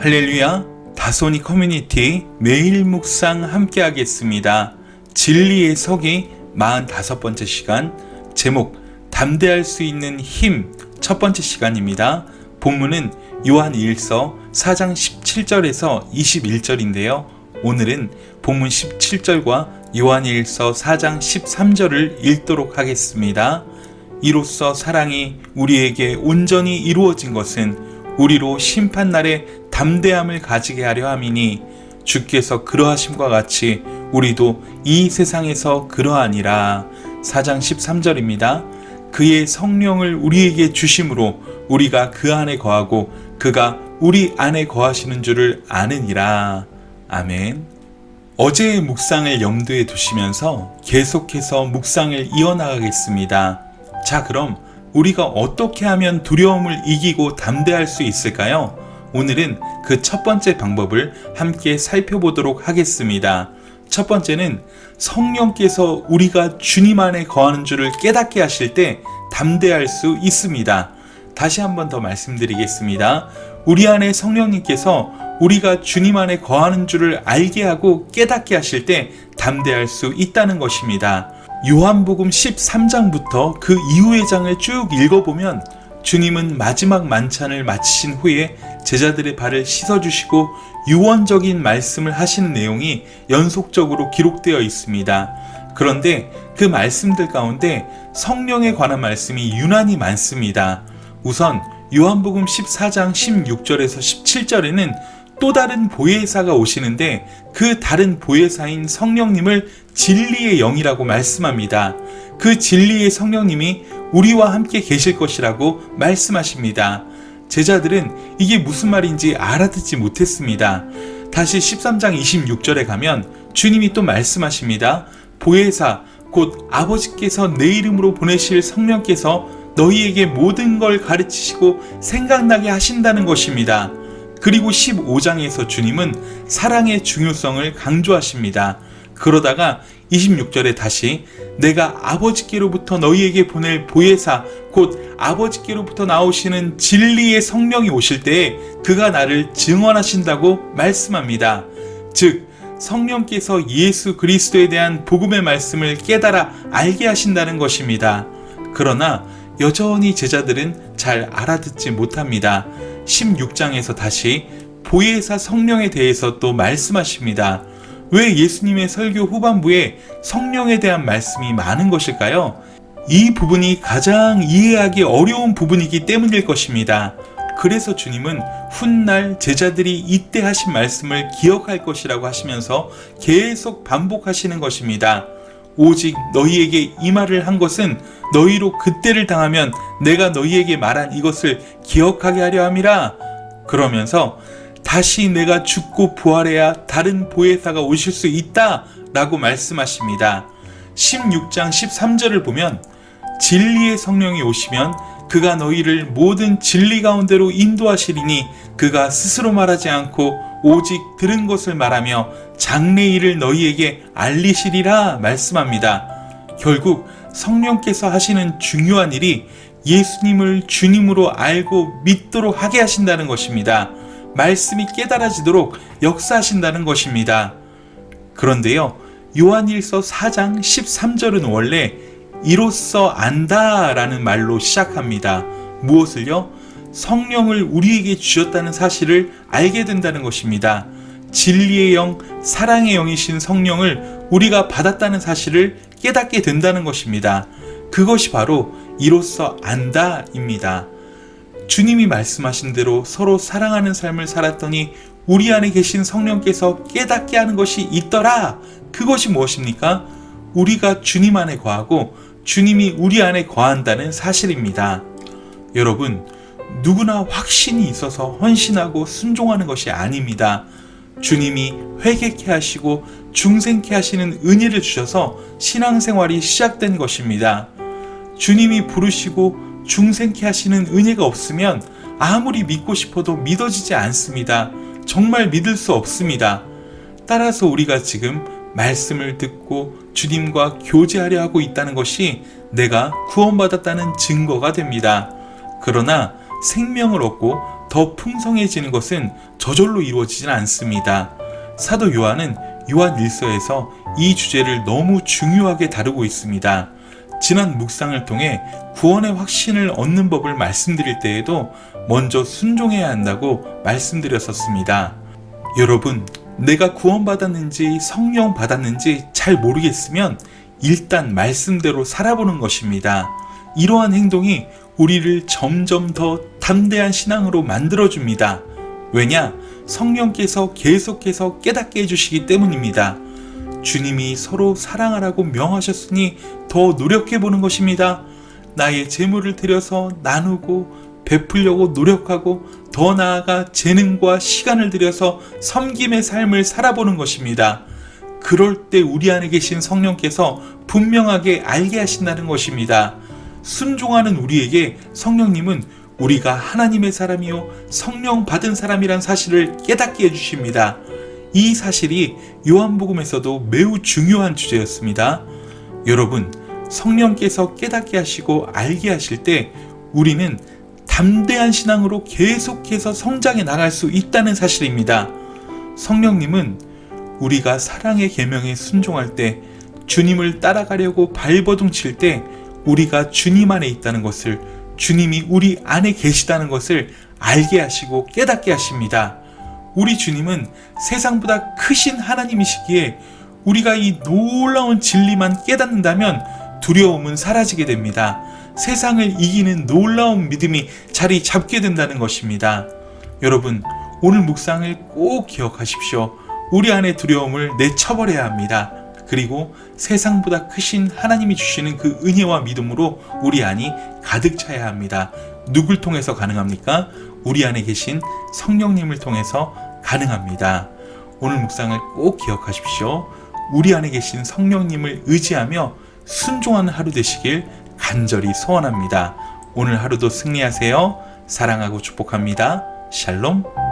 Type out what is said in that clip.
할렐루야, 다소니 커뮤니티 매일 묵상 함께 하겠습니다. 진리의 서기 45번째 시간, 제목 담대할 수 있는 힘 첫 번째 시간입니다. 본문은 요한 1서 4장 17절에서 21절인데요. 오늘은 본문 17절과 요한 1서 4장 13절을 읽도록 하겠습니다. 이로써 사랑이 우리에게 온전히 이루어진 것은 우리로 심판날에 담대함을 가지게 하려 함이니 주께서 그러하심과 같이 우리도 이 세상에서 그러하니라. 4장 13절입니다. 그의 성령을 우리에게 주심으로 우리가 그 안에 거하고 그가 우리 안에 거하시는 줄을 아느니라. 아멘. 어제의 묵상을 염두에 두시면서 계속해서 묵상을 이어나가겠습니다. 자, 그럼 우리가 어떻게 하면 두려움을 이기고 담대할 수 있을까요? 오늘은 그 첫 번째 방법을 함께 살펴보도록 하겠습니다. 첫 번째는 성령께서 우리가 주님 안에 거하는 줄을 깨닫게 하실 때 담대할 수 있습니다. 다시 한번 더 말씀드리겠습니다. 우리 안에 성령님께서 우리가 주님 안에 거하는 줄을 알게 하고 깨닫게 하실 때 담대할 수 있다는 것입니다. 요한복음 13장부터 그 이후의 장을 쭉 읽어보면 주님은 마지막 만찬을 마치신 후에 제자들의 발을 씻어주시고 유언적인 말씀을 하시는 내용이 연속적으로 기록되어 있습니다. 그런데 그 말씀들 가운데 성령에 관한 말씀이 유난히 많습니다. 우선 요한복음 14장 16절에서 17절에는 또 다른 보혜사가 오시는데 그 다른 보혜사인 성령님을 진리의 영이라고 말씀합니다. 그 진리의 성령님이 우리와 함께 계실 것이라고 말씀하십니다. 제자들은 이게 무슨 말인지 알아듣지 못했습니다. 다시 13장 26절에 가면 주님이 또 말씀하십니다. 보혜사 곧 아버지께서 내 이름으로 보내실 성령께서 너희에게 모든 걸 가르치시고 생각나게 하신다는 것입니다. 그리고 15장에서 주님은 사랑의 중요성을 강조하십니다. 그러다가 26절에 다시 내가 아버지께로부터 너희에게 보낼 보혜사 곧 아버지께로부터 나오시는 진리의 성령이 오실 때에 그가 나를 증언하신다고 말씀합니다. 즉 성령께서 예수 그리스도에 대한 복음의 말씀을 깨달아 알게 하신다는 것입니다. 그러나 여전히 제자들은 잘 알아듣지 못합니다. 16장에서 다시 보혜사 성령에 대해서 또 말씀하십니다. 왜 예수님의 설교 후반부에 성령에 대한 말씀이 많은 것일까요? 이 부분이 가장 이해하기 어려운 부분이기 때문일 것입니다. 그래서 주님은 훗날 제자들이 이때 하신 말씀을 기억할 것이라고 하시면서 계속 반복하시는 것입니다. 오직 너희에게 이 말을 한 것은 너희로 그때를 당하면 내가 너희에게 말한 이것을 기억하게 하려 함이라. 그러면서 다시 내가 죽고 부활해야 다른 보혜사가 오실 수 있다 라고 말씀하십니다. 16장 13절을 보면 진리의 성령이 오시면 그가 너희를 모든 진리 가운데로 인도하시리니 그가 스스로 말하지 않고 오직 들은 것을 말하며 장래 일을 너희에게 알리시리라 말씀합니다. 결국 성령께서 하시는 중요한 일이 예수님을 주님으로 알고 믿도록 하게 하신다는 것입니다. 말씀이 깨달아지도록 역사하신다는 것입니다. 그런데요, 요한일서 4장 13절은 원래 이로써 안다 라는 말로 시작합니다. 무엇을요? 성령을 우리에게 주셨다는 사실을 알게 된다는 것입니다. 진리의 영, 사랑의 영이신 성령을 우리가 받았다는 사실을 깨닫게 된다는 것입니다. 그것이 바로 이로써 안다입니다. 주님이 말씀하신 대로 서로 사랑하는 삶을 살았더니 우리 안에 계신 성령께서 깨닫게 하는 것이 있더라. 그것이 무엇입니까? 우리가 주님 안에 거하고 주님이 우리 안에 거한다는 사실입니다. 여러분, 누구나 확신이 있어서 헌신하고 순종하는 것이 아닙니다. 주님이 회개케 하시고 중생케 하시는 은혜를 주셔서 신앙생활이 시작된 것입니다. 주님이 부르시고 중생케 하시는 은혜가 없으면 아무리 믿고 싶어도 믿어지지 않습니다. 정말 믿을 수 없습니다. 따라서 우리가 지금 말씀을 듣고 주님과 교제하려 하고 있다는 것이 내가 구원받았다는 증거가 됩니다. 그러나 생명을 얻고 더 풍성해지는 것은 저절로 이루어지진 않습니다. 사도 요한은 요한 1서에서 이 주제를 너무 중요하게 다루고 있습니다. 지난 묵상을 통해 구원의 확신을 얻는 법을 말씀드릴 때에도 먼저 순종해야 한다고 말씀드렸었습니다. 여러분, 내가 구원받았는지 성령 받았는지 잘 모르겠으면 일단 말씀대로 살아보는 것입니다. 이러한 행동이 우리를 점점 더 담대한 신앙으로 만들어줍니다. 왜냐? 성령께서 계속해서 깨닫게 해주시기 때문입니다. 주님이 서로 사랑하라고 명하셨으니 더 노력해보는 것입니다. 나의 재물을 들여서 나누고 베풀려고 노력하고 더 나아가 재능과 시간을 들여서 섬김의 삶을 살아보는 것입니다. 그럴 때 우리 안에 계신 성령께서 분명하게 알게 하신다는 것입니다. 순종하는 우리에게 성령님은 우리가 하나님의 사람이요 성령 받은 사람이란 사실을 깨닫게 해주십니다. 이 사실이 요한복음에서도 매우 중요한 주제였습니다. 여러분, 성령께서 깨닫게 하시고 알게 하실 때 우리는 담대한 신앙으로 계속해서 성장해 나갈 수 있다는 사실입니다. 성령님은 우리가 사랑의 계명에 순종할 때, 주님을 따라가려고 발버둥 칠 때 우리가 주님 안에 있다는 것을, 주님이 우리 안에 계시다는 것을 알게 하시고 깨닫게 하십니다. 우리 주님은 세상보다 크신 하나님이시기에 우리가 이 놀라운 진리만 깨닫는다면 두려움은 사라지게 됩니다. 세상을 이기는 놀라운 믿음이 자리 잡게 된다는 것입니다. 여러분, 오늘 묵상을 꼭 기억하십시오. 우리 안의 두려움을 내쳐버려야 합니다. 그리고 세상보다 크신 하나님이 주시는 그 은혜와 믿음으로 우리 안이 가득 차야 합니다. 누굴 통해서 가능합니까? 우리 안에 계신 성령님을 통해서 가능합니다. 오늘 묵상을 꼭 기억하십시오. 우리 안에 계신 성령님을 의지하며 순종하는 하루 되시길 간절히 소원합니다. 오늘 하루도 승리하세요. 사랑하고 축복합니다. 샬롬.